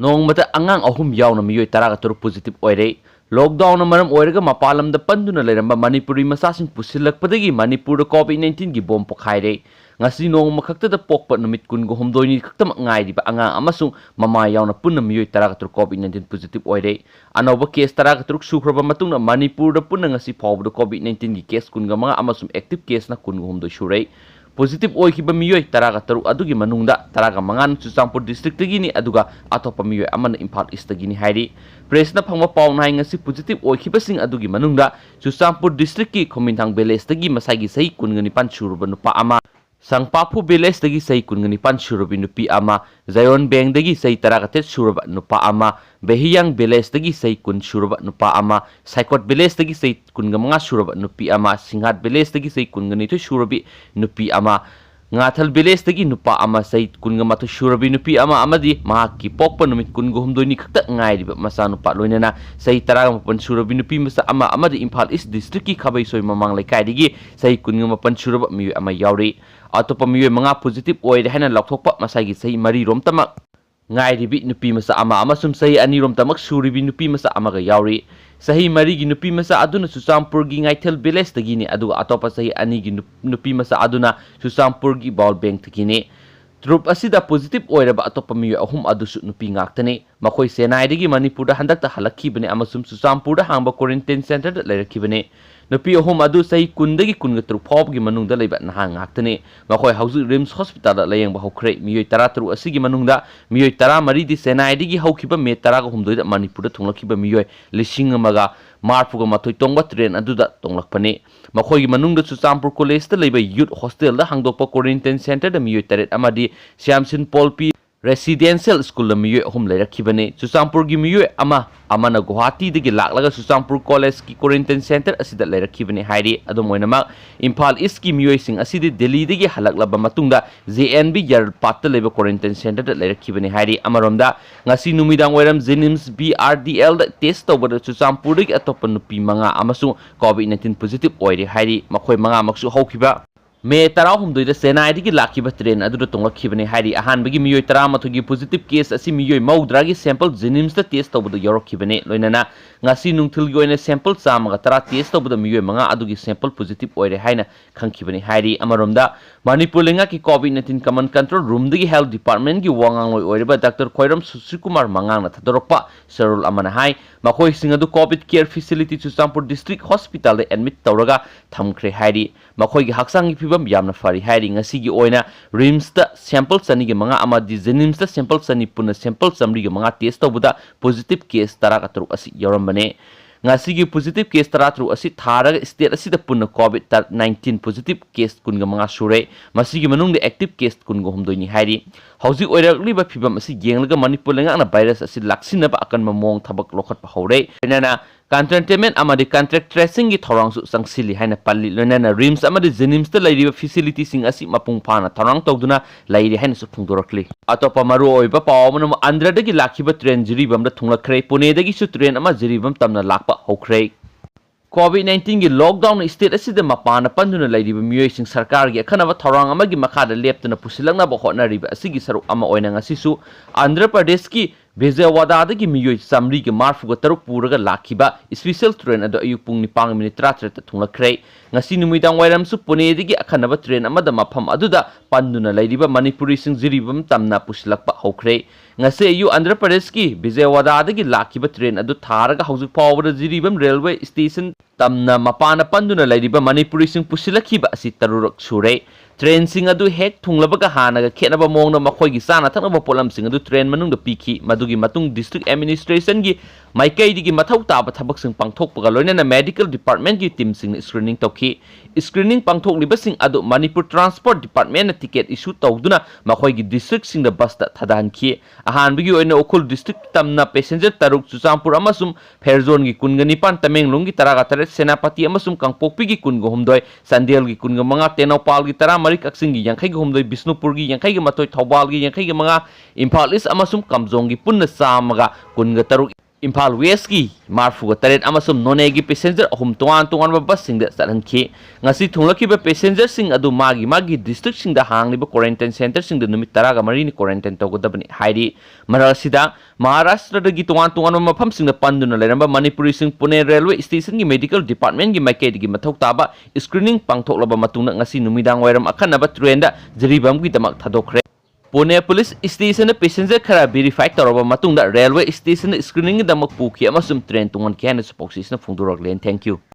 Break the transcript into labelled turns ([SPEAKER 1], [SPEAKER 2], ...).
[SPEAKER 1] Nongmatada Angang ahum yaona miyoi taraga turuk positive oire. Lockdown maram oirega mapalam da panduna leramba Manipuri masasing pusilakpadagi Manipur da COVID-19 gi bom Pokheire. Ngasi nongma khakta da pokpa numit kun go homdoini khakta ngai di ba Angang amasung mama yauna punna miyoi taraga turuk COVID-19 positive oire. Anoba case taraga turuk sukraba matungna Manipur da punna ngasi pawb da COVID-19 gi case kun ga mga amasung active case na kun go homdoi shurai. Positive oy kiba miyoy taraga taru adugi manungda taraga mangan Chusampur district tagini aduga atopa miyoy amana Impal East tagini hairi press na phangma paw nai ngasi positive oy kiba sing adugi manungda Chusampur district ki Khomintang village tagi masagi sahi kungani panchuruba nupa ama Sangpapu village tagi sahi kungani panchurubi nupi ama Zion Bank tagi sahi taraga tet shuruba nupa ama Behiyang village tagi sahi kun shuruba nupa ama Saikot village tagi sahi kun mga shuruba nupi ama Singhat village tagi sahi kun ngani to shurubi nupi ama Ngathal village tagi nupa ama sahi kun ngama to shurubi nupi ama amadi mahaki pokpa numit kun gumdoi ni khakta ngai diba masa nupa loinana sahi taraga mapan shurubi nupi masa ama amadi Impal East district ki khabai soi mamang laikai digi sahi kun ngama pan shuruba miyo ama yauri atopa miyo mga positive oy hena laukthokpa masagi sahi mari rom tamak ngai ribi nupi masa ama amasum sahi ani rom tamak shuribi nupi masa ama ga yauri sahi mari gi nupi masa aduna Chusampur gi Ngaithal village tagini adu atopa sahi ani gi nupi masa aduna Chusampur gi Ball Bank tagini Trup asida positive oiraba atopa miyo ahum adusu nupi ngaktani makhoi senai digi Manipur da handakta halakhibane amasum Chusampur da hangba quarantine center da lairakibane nupi ahum adu sahi kundagi kunga trup phob gi manungda leiba naha ngaktani makhoi hauzu Rims hospital da layeng ba hokre miyo tara tru asigi manungda miyo tara mari di senai digi haukiba me tara ga humdoi da Manipur da thunglakhiba miyo lising amaga marpuga mathoi tongba train aduda tonglakpane makhoi gi manungda Chusampur college da leiba youth hostel da hangdokpa quarantine center da miyo taret amadi Shamsin Polpi residential school la miyo ahum lairakibane Chusampur gi miyo amana Guwahati dagi laklaga Chusampur college ki quarantine center asida lairakibane hairi ado moinama Impal East ki miyo sing asidi Delhi dagi halaklaba matungda JNB yar patta leba quarantine center da lairakibane hairi amaromda ngasi numidang wairam Jenims BRDL da test tawbada Chusampur dagi atopa nupi manga amasu COVID-19 positive oire hairi makhoi manga maksu haukiba Me tara humdoi da senai digi lakiba train adu da tonglakibane hairi ahan bagi miyoi tara mathogi positive case asi miyoi maudragi sample Jenims da test tawbada yorokibane loinana ngasi nungthil gi oina sample chamaga tara test tawbada miyoi manga adugi sample positive oire haina khangkibane hairi amaromda Manipur lenga ki COVID-19 command control room digi health department gi wangang loi oireba Dr. Khoiram Susikumar mangang na thadorokpa sarul amana hai makhoi singadu COVID care facility Chusampur district hospital da admit tawraga thamkhre hairi makhoi gi haksang gi fibam yamna fari hairi ngasi gi oina Rims da sample sani gi manga amadi Jenims da sample sani Punna sample samri gi manga test tawbuda positive case tara katru asi yorambane ngasi gi positive case tara tru asi tharaga state asi da Punna COVID-19 positive case kunga manga sure masigi manung da active case kunga humdoi ni hairi hauji oirakli ba fibam asi yenglaga Manipur lenga na virus asi laksina ba akan mamong thabak lokhat pa hore nana containment amadi contract tracing gi thorang su sangsili haina palli loinana Rims amadi Jenims da lairiba facility sing asi mapung phana thorang tawduna lairi haina su phungdorakli atopa maru oiba pawmana Andhra dagi lakiba train jiribam da thunglakhrei Pune dagi su train ama jiribam tamna lakpa hokhrei COVID-19 gi lockdown state asida mapana panduna lairiba miyoi sing sarkar gi akhanaba thorang amagi makhada leptuna pusilangna ba hotnariba asigi saru ama oina ngasisu Andhra Pradesh ki Vijayawada dagi miyoi samri gi marfuga taruk puraga lakiba special train ado ayuk pung nipang minit 33 thunglakhrei ngasi numidang wairam su Pune dagi akhanaba train amada mafam aduda panduna lairiba Manipuri sing jiribam tamna pusilakpa hokhrei ngase ayu Andhra Pradesh ki Vijayawada dagi lakiba train adu tharaga haujuk pawbada jiribam railway station tamna mapana panduna lairiba Manipuri sing pusilakhiba asi tarurak sure train sing adu hek thunglabaga hanaga khenaba mongna makhoi gi sana thaknaba polam sing adu train manung da pikhi madugi matung district administration gi maikai digi mathau taba thabak sing pangthokpaga loinana medical department gi team sing screening tokhi screening pangthokliba sing adu Manipur transport department na ticket issue tawduna makhoi gi district sing da bus ta thadan khi ahan bigi oina okul district tamna passenger taruk Chusampur amasum Pherzon gi kungani pan Tamenglong gi taraga tare Senapati amasum Kangpokpi gi kungo humdoi Sandel gi kunga manga Tenopal gi tara mari kaksing gi yankhai gi humdoi Bisnupur gi yankhai gi matoi Thobal gi yankhai gi manga Impal East amasum Kamjong gi punna samaga kunga taruk Imphal West ki Marfuga Taret amasum Nonegi passenger ahum tuan bus sing the Saranki. Ngasi Tunlakiba passenger sing adu magi district sing the Hangliba quarantine center sing the Numitaraga Marine quarantine Togodabani Heidi Marasida Maharashtra the Gituan mapam sing the Panduna Leramba Manipuri sing Pune railway station ki medical department ki Makedi Matokaba screening Pangtoklaba Matuna ngasi Numidang Weram Akanaba Trenda Jeribam Gitamak Tadokre. Pune Police Station passenger khara verify taraba matungda railway station screening da makpuki amasum train tungan kyan sa poksisna phungdurok len. Thank you.